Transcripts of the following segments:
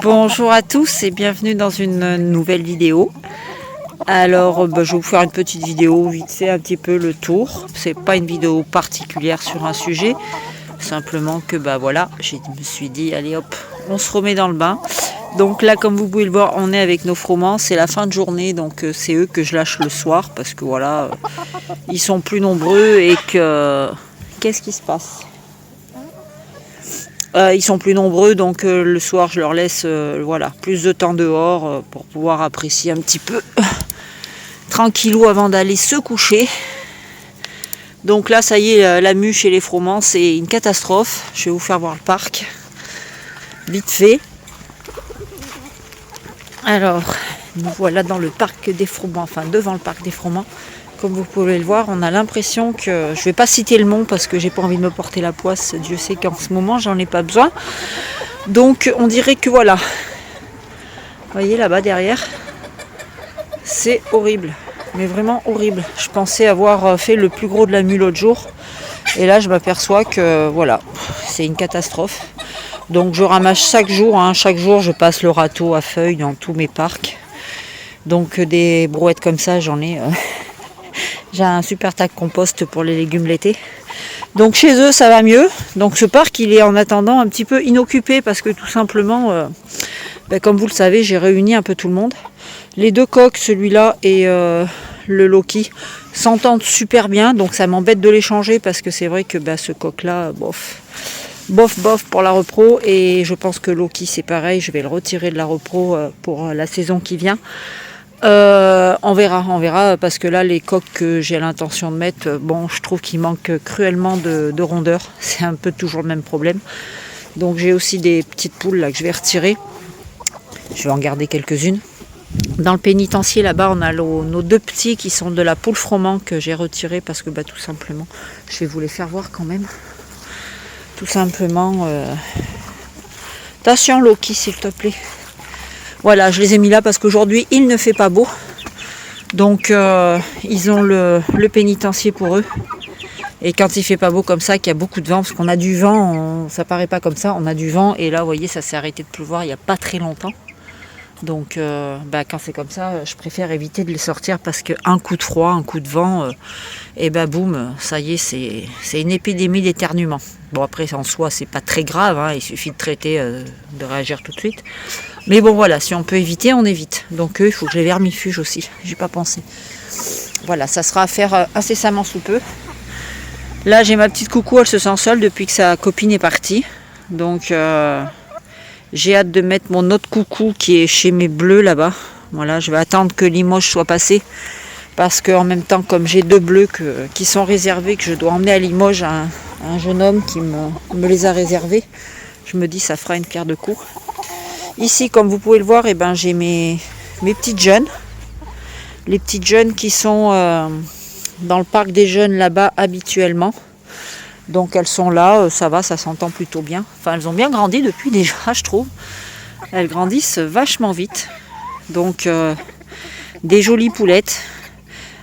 Bonjour à tous et bienvenue dans une nouvelle vidéo. Alors je vais vous faire une petite vidéo vite fait un petit peu le tour. C'est pas une vidéo particulière sur un sujet, simplement que voilà, je me suis dit allez hop, on se remet dans le bain. Donc là, comme vous pouvez le voir, on est avec nos froments, c'est la fin de journée, donc c'est eux que je lâche le soir parce que voilà, ils sont plus nombreux et que qu'est-ce qui se passe? Ils sont plus nombreux, donc le soir je leur laisse voilà, plus de temps dehors pour pouvoir apprécier un petit peu tranquillou avant d'aller se coucher. Donc là ça y est, la mue chez les froments c'est une catastrophe. Je vais vous faire voir le parc vite fait. Alors nous voilà dans le parc des froments, enfin devant le parc des froments. Comme vous pouvez le voir, on a l'impression que, je ne vais pas citer le nom parce que j'ai pas envie de me porter la poisse, Dieu sait qu'en ce moment j'en ai pas besoin. Donc on dirait que voilà, vous voyez là-bas derrière, c'est horrible, mais vraiment horrible. Je pensais avoir fait le plus gros de la mue l'autre jour et là je m'aperçois que voilà, c'est une catastrophe. Donc je ramasse chaque jour je passe le râteau à feuilles dans tous mes parcs. Donc des brouettes comme ça j'en ai... J'ai un super tas de compost pour les légumes l'été. Donc chez eux ça va mieux. Donc ce parc il est en attendant un petit peu inoccupé parce que tout simplement, comme vous le savez, j'ai réuni un peu tout le monde. Les deux coqs, celui-là et le Loki, s'entendent super bien. Donc ça m'embête de les changer parce que c'est vrai que ce coq-là, bof pour la repro. Et je pense que Loki c'est pareil, je vais le retirer de la repro pour la saison qui vient. On verra parce que là les coques que j'ai l'intention de mettre, je trouve qu'il manque cruellement de rondeur, c'est un peu toujours le même problème. Donc j'ai aussi des petites poules là que je vais retirer, je vais en garder quelques-unes. Dans le pénitencier là-bas on a nos deux petits qui sont de la poule froment que j'ai retiré parce que tout simplement, je vais vous les faire voir quand même, tout simplement. Attention Loki s'il te plaît. Voilà, je les ai mis là parce qu'aujourd'hui, il ne fait pas beau. Donc, ils ont le pénitencier pour eux. Et quand il fait pas beau comme ça, qu'il y a beaucoup de vent, parce qu'on a du vent, ça paraît pas comme ça, on a du vent. Et là, vous voyez, ça s'est arrêté de pleuvoir il n'y a pas très longtemps. Donc, quand c'est comme ça, je préfère éviter de les sortir parce qu'un coup de froid, un coup de vent, boum, ça y est, c'est une épidémie d'éternuement. Bon, après, en soi, c'est pas très grave, il suffit de traiter, de réagir tout de suite. Mais bon, voilà, si on peut éviter, on évite. Donc, il faut que je les vermifuge aussi, j'ai pas pensé. Voilà, ça sera à faire incessamment sous peu. Là, j'ai ma petite coucou, elle se sent seule depuis que sa copine est partie. Donc, j'ai hâte de mettre mon autre coucou qui est chez mes bleus là-bas. Voilà, je vais attendre que Limoges soit passé. Parce qu'en même temps, comme j'ai deux bleus qui sont réservés, que je dois emmener à Limoges un jeune homme qui me les a réservés, je me dis ça fera une pierre de coups. Ici, comme vous pouvez le voir, j'ai mes petites jeunes. Les petites jeunes qui sont dans le parc des jeunes là-bas habituellement. Donc elles sont là, ça va, ça s'entend plutôt bien. Enfin, elles ont bien grandi depuis déjà, je trouve. Elles grandissent vachement vite. Donc des jolies poulettes.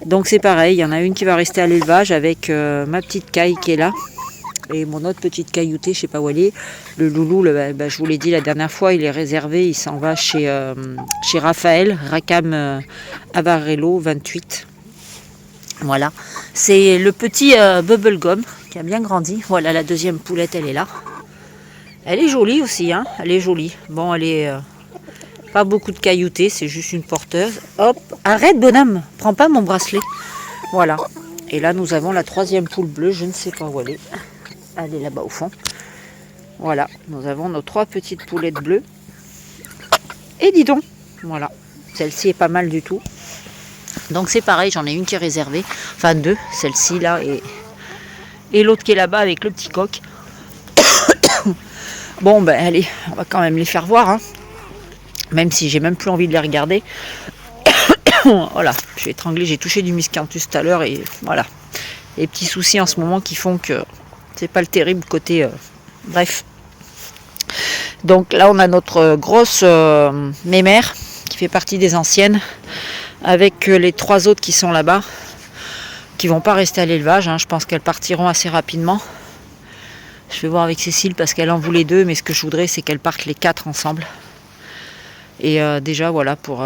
Donc c'est pareil, il y en a une qui va rester à l'élevage avec ma petite caille qui est là. Et mon autre petite cailloutée, je ne sais pas où elle est. Le loulou, je vous l'ai dit la dernière fois, il est réservé, il s'en va chez Raphaël, Racam Avarello 28. Voilà, c'est le petit Bubblegum qui a bien grandi. Voilà, la deuxième poulette, elle est là. Elle est jolie aussi, elle est jolie. Bon, elle est pas beaucoup de cailloutée, c'est juste une porteuse. Hop, arrête bonhomme, prends pas mon bracelet. Voilà, et là nous avons la troisième poule bleue, je ne sais pas où elle est. Elle est là-bas au fond. Voilà, nous avons nos trois petites poulettes bleues. Et dis donc, voilà, celle-ci est pas mal du tout. Donc c'est pareil, j'en ai une qui est réservée, enfin deux, celle-ci là et l'autre qui est là-bas avec le petit coq. Bon allez, on va quand même les faire voir, même si j'ai même plus envie de les regarder. Voilà, je suis étranglée, j'ai touché du miscanthus tout à l'heure et voilà, les petits soucis en ce moment qui font que c'est pas le terrible côté. Bref. Donc là, on a notre grosse mémère qui fait partie des anciennes, avec les trois autres qui sont là-bas, qui vont pas rester à l'élevage. Je pense qu'elles partiront assez rapidement. Je vais voir avec Cécile parce qu'elle en voulait deux, mais ce que je voudrais, c'est qu'elles partent les quatre ensemble. Et déjà, voilà, pour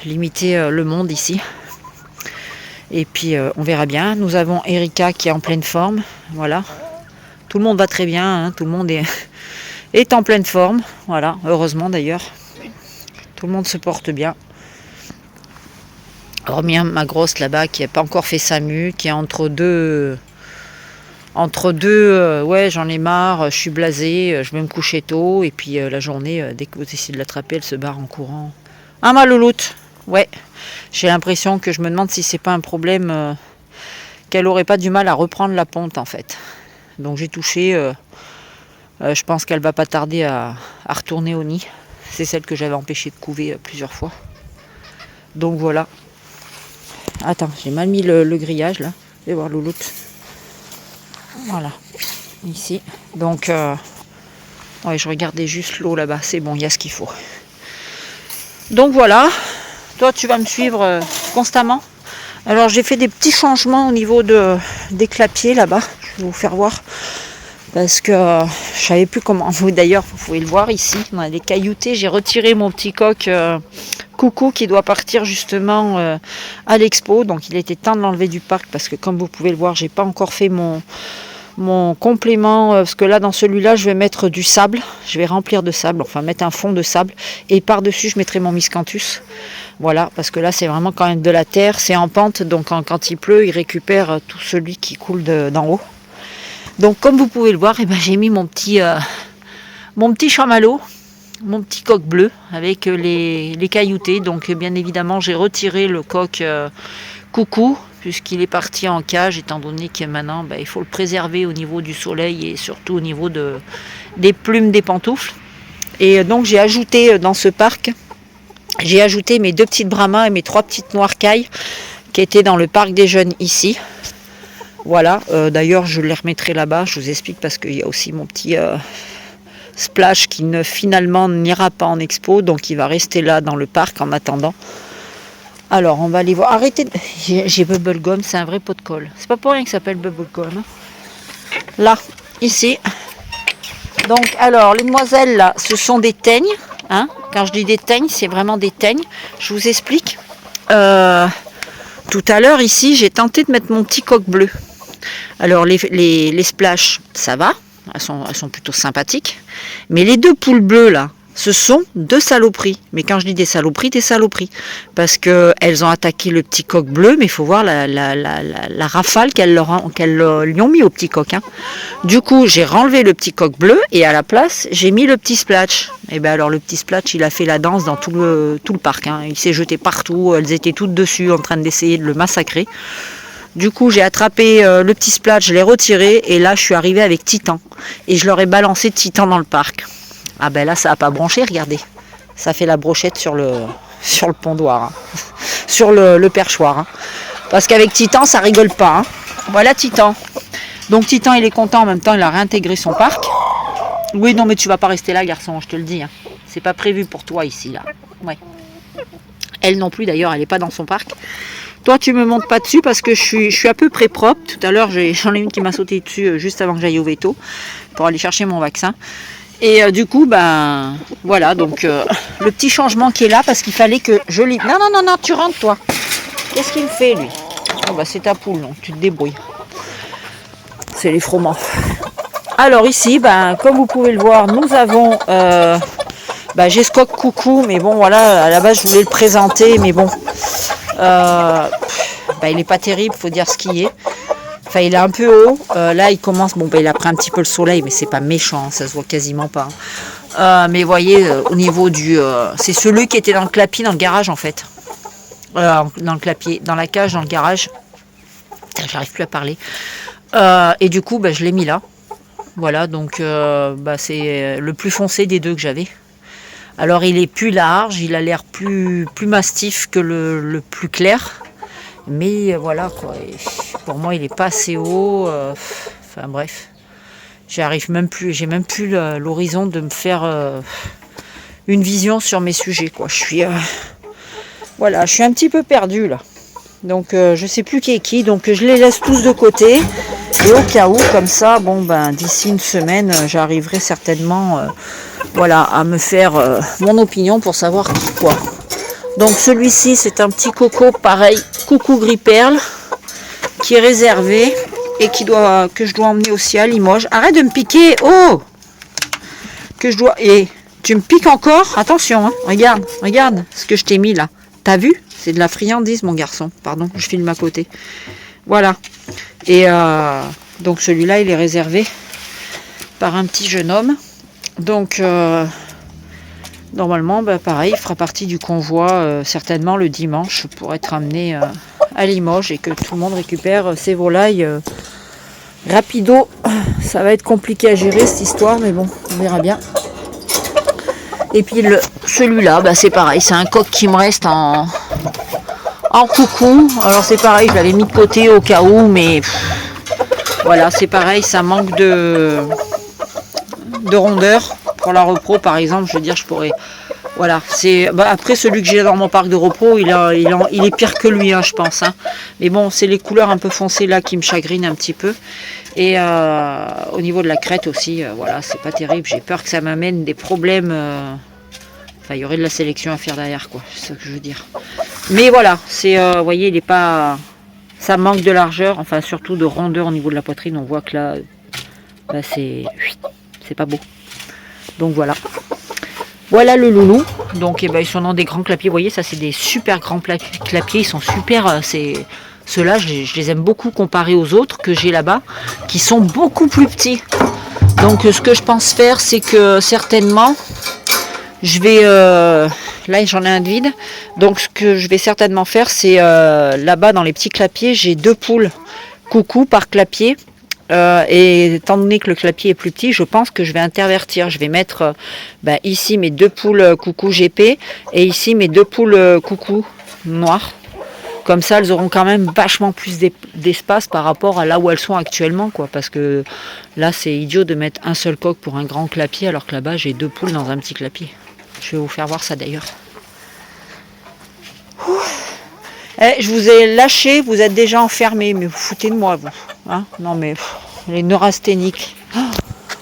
limiter le monde ici. Et puis, on verra bien. Nous avons Erika qui est en pleine forme. Voilà. Tout le monde va très bien. Hein. Tout le monde est en pleine forme. Voilà, heureusement d'ailleurs. Tout le monde se porte bien. Hormis ma grosse là-bas qui n'a pas encore fait sa mue, qui est entre deux, ouais, j'en ai marre, je suis blasée, je vais me coucher tôt, et puis la journée, dès que vous essayez de l'attraper, elle se barre en courant. Ah, ma louloute, ouais, j'ai l'impression que je me demande si c'est pas un problème, qu'elle aurait pas du mal à reprendre la ponte en fait. Donc j'ai touché, je pense qu'elle va pas tarder à retourner au nid. C'est celle que j'avais empêché de couver plusieurs fois. Donc voilà. Attends, j'ai mal mis le grillage là. Je vais voir louloute. Voilà, ici. Donc, ouais, je regardais juste l'eau là-bas. C'est bon, il y a ce qu'il faut. Donc voilà. Toi, tu vas me suivre constamment. Alors, j'ai fait des petits changements au niveau des clapiers là-bas. Je vais vous faire voir. Parce que je savais plus comment. D'ailleurs, vous pouvez le voir ici. On a des cailloutés. J'ai retiré mon petit coq Coucou qui doit partir justement à l'expo. Donc, il était temps de l'enlever du parc parce que, comme vous pouvez le voir, j'ai pas encore fait mon complément, parce que là dans celui-là je vais mettre du sable, je vais remplir de sable, enfin mettre un fond de sable, et par-dessus je mettrai mon miscanthus, voilà, parce que là c'est vraiment quand même de la terre, c'est en pente, donc quand il pleut il récupère tout celui qui coule d'en haut. Donc comme vous pouvez le voir, eh ben, j'ai mis mon petit chamallow, mon petit coq bleu avec les cailloutés, donc bien évidemment j'ai retiré le coq Coucou, puisqu'il est parti en cage, étant donné que maintenant, il faut le préserver au niveau du soleil et surtout au niveau des plumes des pantoufles. Et donc j'ai ajouté dans ce parc, j'ai ajouté mes 2 petites brahmas et mes 3 petites noircailles qui étaient dans le parc des jeunes ici. Voilà, d'ailleurs je les remettrai là-bas, je vous explique parce qu'il y a aussi mon petit splash qui finalement n'ira pas en expo, donc il va rester là dans le parc en attendant. Alors, on va aller voir. Arrêtez. J'ai Bubblegum, c'est un vrai pot de colle. C'est pas pour rien que ça s'appelle Bubblegum. Hein. Là, ici. Donc, alors, les demoiselles, là, ce sont des teignes. Hein. Quand je dis des teignes, c'est vraiment des teignes. Je vous explique. Tout à l'heure, ici, j'ai tenté de mettre mon petit coq bleu. Alors, les splash, ça va. Elles sont plutôt sympathiques. Mais les 2 poules bleues, là, ce sont 2 saloperies. Mais quand je dis des saloperies. Parce qu'elles ont attaqué le petit coq bleu, mais il faut voir la rafale qu'elles lui ont mis au petit coq. Hein. Du coup, j'ai renlevé le petit coq bleu et à la place, j'ai mis le petit splash. Et bien alors, le petit splash, il a fait la danse dans tout le parc. Hein. Il s'est jeté partout, elles étaient toutes dessus en train d'essayer de le massacrer. Du coup, j'ai attrapé le petit splash, je l'ai retiré et là, je suis arrivée avec Titan. Et je leur ai balancé Titan dans le parc. Ah ben là, ça n'a pas branché, regardez. Ça fait la brochette sur le pondoir, hein. Sur le perchoir. Hein. Parce qu'avec Titan, ça rigole pas. Hein. Voilà Titan. Donc Titan, il est content, en même temps, il a réintégré son parc. Oui, non, mais tu vas pas rester là, garçon, je te le dis. Hein. C'est pas prévu pour toi ici, là. Ouais. Elle non plus, d'ailleurs, elle n'est pas dans son parc. Toi, tu me montes pas dessus parce que je suis à peu près propre. Tout à l'heure, j'en ai une qui m'a sauté dessus juste avant que j'aille au veto pour aller chercher mon vaccin. Et du coup, voilà, donc le petit changement qui est là, parce qu'il fallait que je l'ai... Non, tu rentres, toi. Qu'est-ce qu'il fait, lui? Oh, c'est ta poule, donc tu te débrouilles. C'est les froment. Alors ici, comme vous pouvez le voir, nous avons... j'ai ce coq Coucou, mais bon, voilà, à la base, je voulais le présenter, mais bon... il n'est pas terrible, faut dire ce qu'il est. Enfin, il est un peu haut. Là, il commence... il a pris un petit peu le soleil, mais c'est pas méchant. Ça se voit quasiment pas. Mais vous voyez, au niveau du... c'est celui qui était dans le clapier, dans le garage, en fait. Dans le clapier, dans la cage, dans le garage. Putain, j'arrive plus à parler. Et du coup, je l'ai mis là. Voilà, donc c'est le plus foncé des 2 que j'avais. Alors, il est plus large. Il a l'air plus massif que le plus clair. Mais voilà quoi, et pour moi il est pas assez haut, enfin bref, j'ai même plus l'horizon de me faire une vision sur mes sujets quoi. Je suis voilà, je suis un petit peu perdue là, donc je sais plus qui est qui, donc je les laisse tous de côté et au cas où comme ça, d'ici une semaine j'arriverai certainement voilà, à me faire mon opinion pour savoir quoi. Donc celui-ci, c'est un petit coco, pareil, coucou gris perle, qui est réservé et que je dois emmener aussi à Limoges. Arrête de me piquer, oh! Et tu me piques encore, attention, hein. Regarde ce que je t'ai mis là. T'as vu? C'est de la friandise, mon garçon. Pardon, je filme à côté. Voilà. Et donc celui-là, il est réservé par un petit jeune homme. Donc normalement, pareil, il fera partie du convoi certainement le dimanche pour être amené à Limoges et que tout le monde récupère ses volailles rapido. Ça va être compliqué à gérer cette histoire, mais bon, on verra bien. Et puis celui-là, c'est pareil, c'est un coq qui me reste en coucou. Alors c'est pareil, je l'avais mis de côté au cas où, mais voilà, c'est pareil, ça manque de rondeur. Pour la repro, par exemple, je veux dire, je pourrais... Voilà, c'est après celui que j'ai dans mon parc de repos, il est pire que lui, hein, je pense. Hein. Mais bon, c'est les couleurs un peu foncées là qui me chagrinent un petit peu. Et au niveau de la crête aussi, voilà, c'est pas terrible. J'ai peur que ça m'amène des problèmes. Enfin, il y aurait de la sélection à faire derrière, quoi. C'est ça que je veux dire. Mais voilà, c'est, vous voyez, il est pas, ça manque de largeur, enfin surtout de rondeur au niveau de la poitrine. On voit que là, c'est pas beau. Donc voilà. Voilà le loulou. Donc ils sont dans des grands clapiers. Vous voyez, ça c'est des super grands clapiers. Ils sont super. Ceux-là, je les aime beaucoup comparés aux autres que j'ai là-bas, qui sont beaucoup plus petits. Donc ce que je pense faire, c'est que certainement, je vais... là j'en ai un de vide. Donc ce que je vais certainement faire, c'est là-bas dans les petits clapiers, j'ai 2 poules coucou par clapier. Et étant donné que le clapier est plus petit, je pense que je vais intervertir. Je vais mettre ici mes 2 poules coucou GP et ici mes 2 poules coucou noires. Comme ça, elles auront quand même vachement plus d'espace par rapport à là où elles sont actuellement, quoi. Parce que là, c'est idiot de mettre un seul coq pour un grand clapier, alors que là-bas, j'ai 2 poules dans un petit clapier. Je vais vous faire voir ça d'ailleurs. Je vous ai lâché, vous êtes déjà enfermés, mais vous foutez de moi, vous. Hein, non mais les neurasthéniques.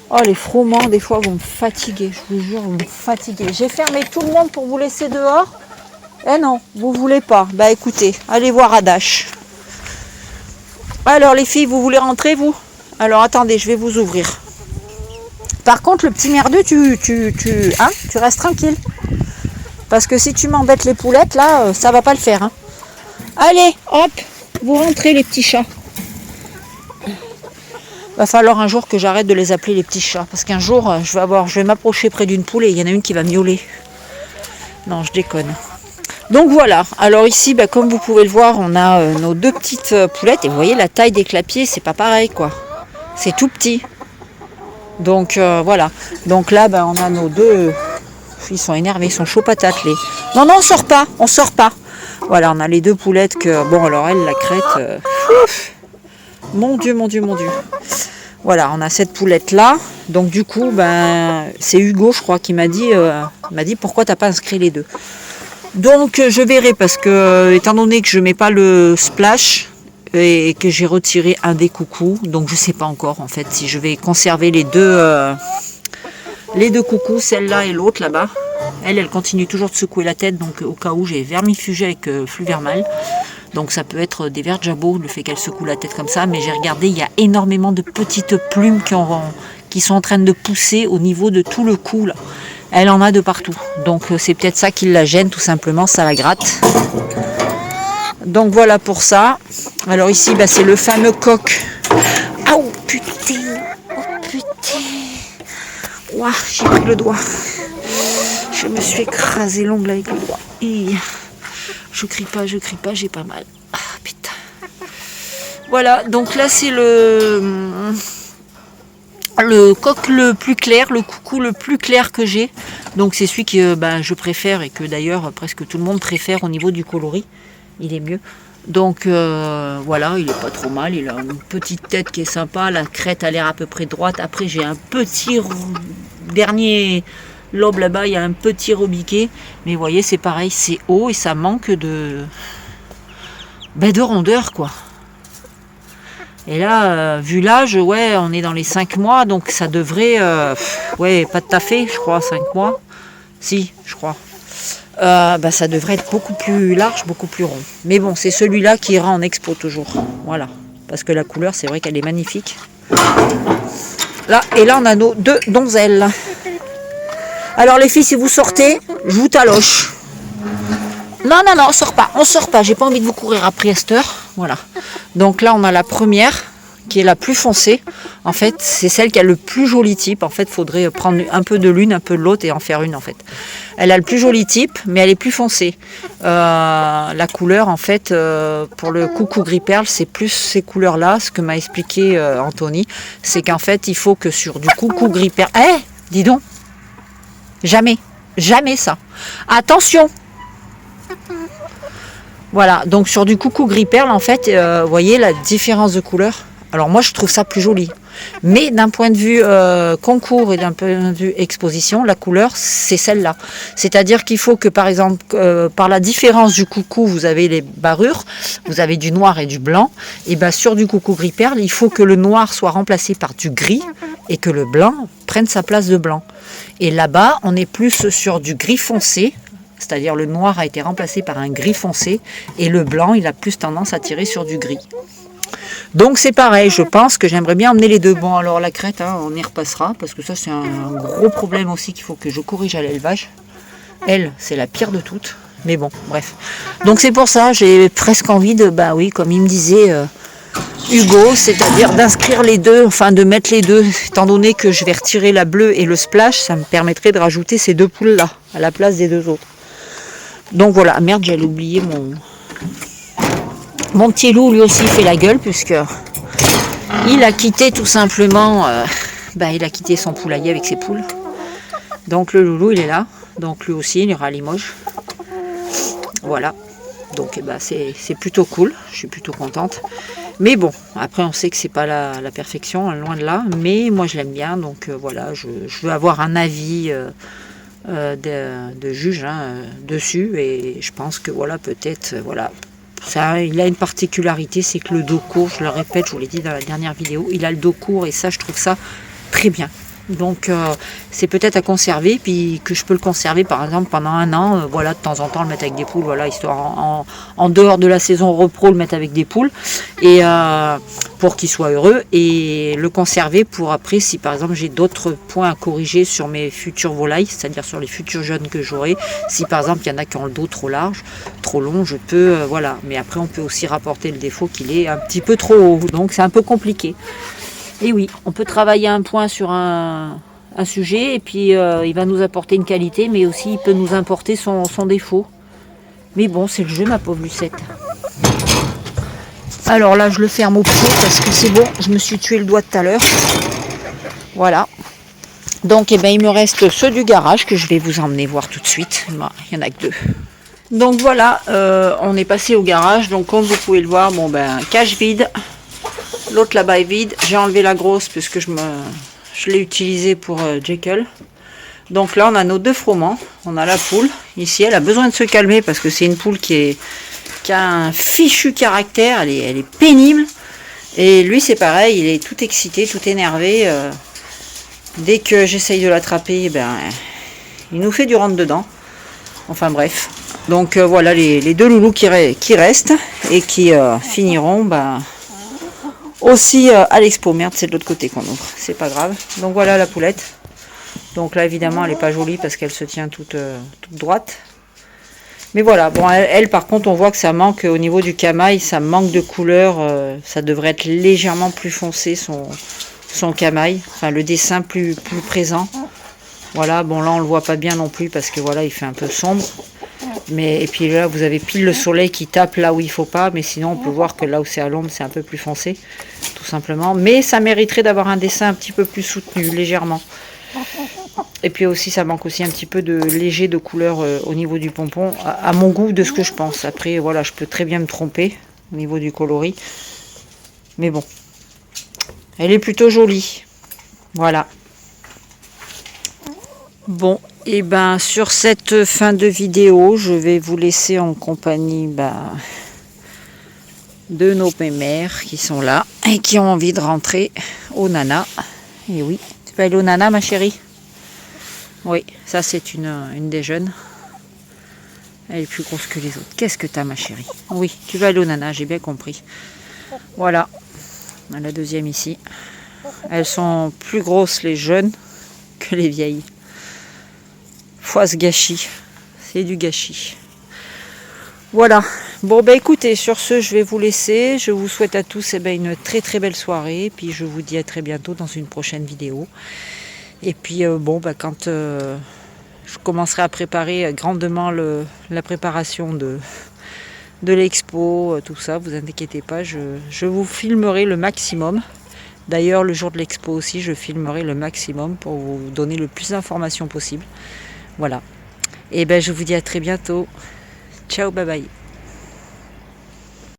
Oh les fromments, des fois vous me fatiguez, je vous jure, vous me fatiguez. J'ai fermé tout le monde pour vous laisser dehors. Eh non, vous voulez pas. Écoutez, allez voir Adache. Alors les filles, vous voulez rentrer vous? Alors attendez, je vais vous ouvrir. Par contre le petit merdeux, tu restes tranquille. Parce que si tu m'embêtes les poulettes, là, ça va pas le faire. Hein. Allez, hop, vous rentrez les petits chats. Va falloir un jour que j'arrête de les appeler les petits chats. Parce qu'un jour, je vais m'approcher près d'une poule et il y en a une qui va miauler. Non, je déconne. Donc voilà. Alors ici, comme vous pouvez le voir, on a nos 2 petites poulettes. Et vous voyez, la taille des clapiers, c'est pas pareil, quoi. C'est tout petit. Donc voilà. Donc là, on a nos 2... Ils sont énervés, ils sont chauds patates. Non, on sort pas. Voilà, on a les 2 poulettes que... Bon, alors elle, la crête... Mon Dieu. Voilà, on a cette poulette là. Donc du coup, c'est Hugo, je crois, qui m'a dit pourquoi t'as pas inscrit les 2. Donc je verrai parce que étant donné que je mets pas le splash et que j'ai retiré un des coucous, donc je sais pas encore en fait si je vais conserver les deux coucous, celle-là et l'autre là-bas. Elle continue toujours de secouer la tête, donc au cas où j'ai vermifugé avec Fluvermal. Donc ça peut être des vers jabot, le fait qu'elle secoue la tête comme ça. Mais j'ai regardé, il y a énormément de petites plumes qui sont en train de pousser au niveau de tout le cou. Là. Elle en a de partout. Donc c'est peut-être ça qui la gêne, tout simplement, ça la gratte. Donc voilà pour ça. Alors ici, c'est le fameux coq. Ah oh putain. Ouah, j'ai pris le doigt. Je me suis écrasé l'ongle avec le doigt. Et je crie pas, j'ai pas mal. Ah putain. Voilà, donc là c'est le coq le plus clair, le coucou le plus clair que j'ai. Donc c'est celui que je préfère et que d'ailleurs presque tout le monde préfère au niveau du coloris. Il est mieux. Donc voilà, il est pas trop mal. Il a une petite tête qui est sympa. La crête a l'air à peu près droite. Après j'ai un petit dernier lobe là-bas, il y a un petit rebiquet. Mais vous voyez, c'est pareil, c'est haut et ça manque de rondeur, quoi. Et là, vu l'âge, ouais, on est dans les 5 mois, donc ça devrait, ouais, pas tout à fait, je crois, 5 mois. Si, je crois. Bah, ça devrait être beaucoup plus large, beaucoup plus rond. Mais bon, c'est celui-là qui ira en expo toujours. Voilà. Parce que la couleur, c'est vrai qu'elle est magnifique. Là, et là, on a nos 2 donzelles. Alors les filles, si vous sortez, je vous taloche. Non, non, non, on sort pas. On sort pas. J'ai pas envie de vous courir après à cette heure. Voilà. Donc là, on a la première qui est la plus foncée. En fait, c'est celle qui a le plus joli type. En fait, il faudrait prendre un peu de l'une, un peu de l'autre et en faire une en fait. Elle a le plus joli type, mais elle est plus foncée. La couleur, en fait, pour le coucou gris perle, c'est plus ces couleurs-là. Ce que m'a expliqué Anthony, c'est qu'en fait, il faut que sur du coucou gris perle... Eh, dis donc. Jamais. Jamais ça. Attention. Voilà, donc sur du coucou gris perle, en fait, vous voyez la différence de couleur. Alors moi, je trouve ça plus joli. Mais d'un point de vue concours et d'un point de vue exposition, la couleur, c'est celle-là. C'est-à-dire qu'il faut que, par exemple, par la différence du coucou, vous avez les barrures, vous avez du noir et du blanc. Et bien sur du coucou gris perle, il faut que le noir soit remplacé par du gris et que le blanc prenne sa place de blanc. Et là-bas, on est plus sur du gris foncé. C'est-à-dire le noir a été remplacé par un gris foncé et le blanc, il a plus tendance à tirer sur du gris. Donc c'est pareil, je pense que j'aimerais bien emmener les deux. Bon, alors la crête, hein, on y repassera parce que ça c'est un gros problème aussi qu'il faut que je corrige à l'élevage. Elle, c'est la pire de toutes. Mais bon, bref. Donc c'est pour ça, j'ai presque envie de, bah oui, comme il me disait Hugo, c'est-à-dire d'inscrire les deux, enfin de mettre les deux, étant donné que je vais retirer la bleue et le splash, ça me permettrait de rajouter ces 2 poules-là à la place des 2 autres. Donc voilà, merde, j'allais oublier mon petit loup, lui aussi fait la gueule, puisque il a quitté tout simplement, il a quitté son poulailler avec ses poules. Donc le loulou, il est là, donc lui aussi, il ira à Limoges. Voilà, donc c'est plutôt cool, je suis plutôt contente. Mais bon, après on sait que c'est pas la perfection, loin de là, mais moi je l'aime bien, donc voilà, je veux avoir un avis... de juge dessus, et je pense que voilà, peut-être voilà, ça, il a une particularité, c'est que le dos court, je le répète, je vous l'ai dit dans la dernière vidéo, il a le dos court et ça je trouve ça très bien. Donc c'est peut-être à conserver, puis que je peux le conserver par exemple pendant 1 an, voilà, de temps en temps le mettre avec des poules, voilà, histoire en dehors de la saison repro le mettre avec des poules, et pour qu'il soit heureux, et le conserver pour après, si par exemple j'ai d'autres points à corriger sur mes futures volailles, c'est-à-dire sur les futurs jeunes que j'aurai, si par exemple il y en a qui ont le dos trop large, trop long, je peux, voilà, mais après on peut aussi rapporter le défaut qu'il est un petit peu trop haut, donc c'est un peu compliqué. Et oui, on peut travailler un point sur un sujet, et puis il va nous apporter une qualité, mais aussi il peut nous importer son défaut. Mais bon, c'est le jeu, ma pauvre Lucette. Alors là, je le ferme au pied parce que c'est bon, je me suis tué le doigt tout à l'heure. Voilà. Donc, il me reste ceux du garage que je vais vous emmener voir tout de suite. Il n'y en a que 2. Donc voilà, on est passé au garage. Donc comme vous pouvez le voir, cage vide. L'autre là-bas est vide. J'ai enlevé la grosse puisque je l'ai utilisée pour Jekyll. Donc là, on a nos 2 fromments. On a la poule. Ici, elle a besoin de se calmer parce que c'est une poule qui a un fichu caractère. Elle est pénible. Et lui, c'est pareil. Il est tout excité, tout énervé. Dès que j'essaye de l'attraper, il nous fait du rentre-dedans. Enfin bref. Donc voilà les 2 loulous qui restent et qui finiront... aussi à l'expo. Merde, c'est de l'autre côté qu'on ouvre, c'est pas grave. Donc voilà la poulette. Donc là évidemment elle est pas jolie parce qu'elle se tient toute droite, mais voilà. Bon, elle par contre on voit que ça manque au niveau du camail, ça manque de couleur, ça devrait être légèrement plus foncé son camail, enfin le dessin plus présent. Voilà, bon là on le voit pas bien non plus parce que voilà, il fait un peu sombre. Mais, et puis là, vous avez pile le soleil qui tape là où il faut pas. Mais sinon, on peut voir que là où c'est à l'ombre, c'est un peu plus foncé, tout simplement. Mais ça mériterait d'avoir un dessin un petit peu plus soutenu, légèrement. Et puis aussi, ça manque aussi un petit peu de léger de couleur au niveau du pompon, à mon goût, de ce que je pense. Après, voilà, je peux très bien me tromper au niveau du coloris. Mais bon, elle est plutôt jolie. Voilà. Bon, et sur cette fin de vidéo, je vais vous laisser en compagnie de nos mères qui sont là et qui ont envie de rentrer au Nana. Et oui, tu peux aller au Nana, ma chérie? Oui, ça c'est une des jeunes. Elle est plus grosse que les autres. Qu'est-ce que t'as, ma chérie? Oui, tu vas aller au Nana, j'ai bien compris. Voilà, la deuxième ici. Elles sont plus grosses les jeunes que les vieilles. Fois ce gâchis, c'est du gâchis. Voilà, bon bah écoutez, sur ce je vais vous laisser. Je vous souhaite à tous une très très belle soirée. Puis je vous dis à très bientôt dans une prochaine vidéo. Et puis quand je commencerai à préparer grandement la préparation de l'expo, tout ça, vous inquiétez pas, je vous filmerai le maximum. D'ailleurs, le jour de l'expo aussi, je filmerai le maximum pour vous donner le plus d'informations possible. Voilà. Et je vous dis à très bientôt. Ciao, bye bye.